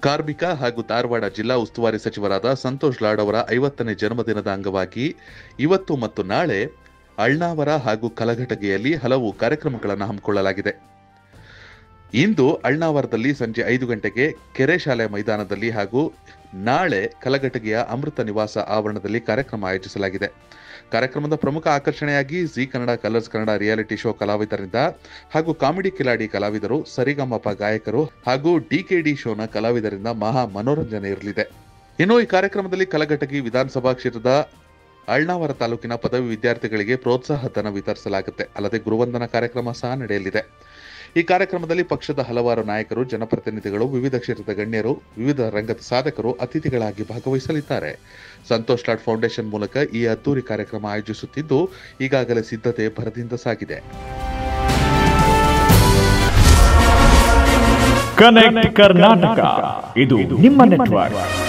ಕಾರ್ಮಿಕ ಹಾಗೂ ಧಾರವಾಡ ಜಿಲ್ಲಾ ಉಸ್ತುವಾರಿ ಸಚಿವರಾದ ಸಂತೋಷ್ ಲಾಡ್ ಅವರ 50ನೇ ಜನ್ಮದಿನದ ಅಂಗವಾಗಿ ಇವತ್ತು ಮತ್ತು ನಾಳೆ ಅಳ್ನಾವರ ಹಾಗೂ ಕಲಘಟಗಿಯಲ್ಲಿ ಹಲವು ಕಾರ್ಯಕ್ರಮಗಳನ್ನು ಹಮ್ಮಿಕೊಳ್ಳಲಾಗಿದೆ. ಇಂದು ಅಳ್ನಾವರದಲ್ಲಿ ಸಂಜೆ 5 ಗಂಟೆಗೆ ಕೆರೆ ಶಾಲೆ ಮೈದಾನದಲ್ಲಿ ಹಾಗೂ ನಾಳೆ ಕಲಘಟಗಿಯ ಅಮೃತ ನಿವಾಸ ಆವರಣದಲ್ಲಿ ಕಾರ್ಯಕ್ರಮ ಆಯೋಜಿಸಲಾಗಿದೆ. ಕಾರ್ಯಕ್ರಮದ ಪ್ರಮುಖ ಆಕರ್ಷಣೆಯಾಗಿ Zee Kannada Colors Kannada reality show ಕಲಾವಿದರಿಂದ ಹಾಗೂ ಕಾಮಿಡಿ ಕಿಲಾಡಿ ಕಲಾವಿದರು, ಸರಿಗಮಪ ಗಾಯಕರು ಹಾಗೂ ಡಿಕೆಡಿ ಶೋನ ಕಲಾವಿದರಿಂದ ಮಹಾ ಮನೋರಂಜನೆ ಇರಲಿದೆ. ಇನ್ನು ಈ ಕಾರ್ಯಕ್ರಮದಲ್ಲಿ ಕಲಘಟಗಿ ವಿಧಾನಸಭಾ ಕ್ಷೇತ್ರದ ಅಳ್ನಾವರ ತಾಲೂಕಿನ ಪದವಿ ವಿದ್ಯಾರ್ಥಿಗಳಿಗೆ ಪ್ರೋತ್ಸಾಹ ಧನ ವಿತರಿಸಲಾಗುತ್ತೆ. ಅಲ್ಲದೆ ಗುರುವಂದನಾ ಕಾರ್ಯಕ್ರಮ ಸಹ ನಡೆಯಲಿದೆ. ಈ ಕಾರ್ಯಕ್ರಮದಲ್ಲಿ ಪಕ್ಷದ ಹಲವಾರು ನಾಯಕರು, ಜನಪ್ರತಿನಿಧಿಗಳು, ವಿವಿಧ ಕ್ಷೇತ್ರದ ಗಣ್ಯರು, ವಿವಿಧ ರಂಗದ ಸಾಧಕರು ಅತಿಥಿಗಳಾಗಿ ಭಾಗವಹಿಸಲಿದ್ದಾರೆ. ಸಂತೋಷ್ ಲಾಡ್ ಫೌಂಡೇಶನ್ ಮೂಲಕ ಈ ಅದ್ದೂರಿ ಕಾರ್ಯಕ್ರಮ ಆಯೋಜಿಸುತ್ತಿದ್ದು ಈಗಾಗಲೇ ಸಿದ್ಧತೆ ಭರದಿಂದ ಸಾಗಿದೆ. ಕನೆಕ್ಟ್ ಕರ್ನಾಟಕ, ಇದು ನಿಮ್ಮ ನೆಟ್ವರ್ಕ್.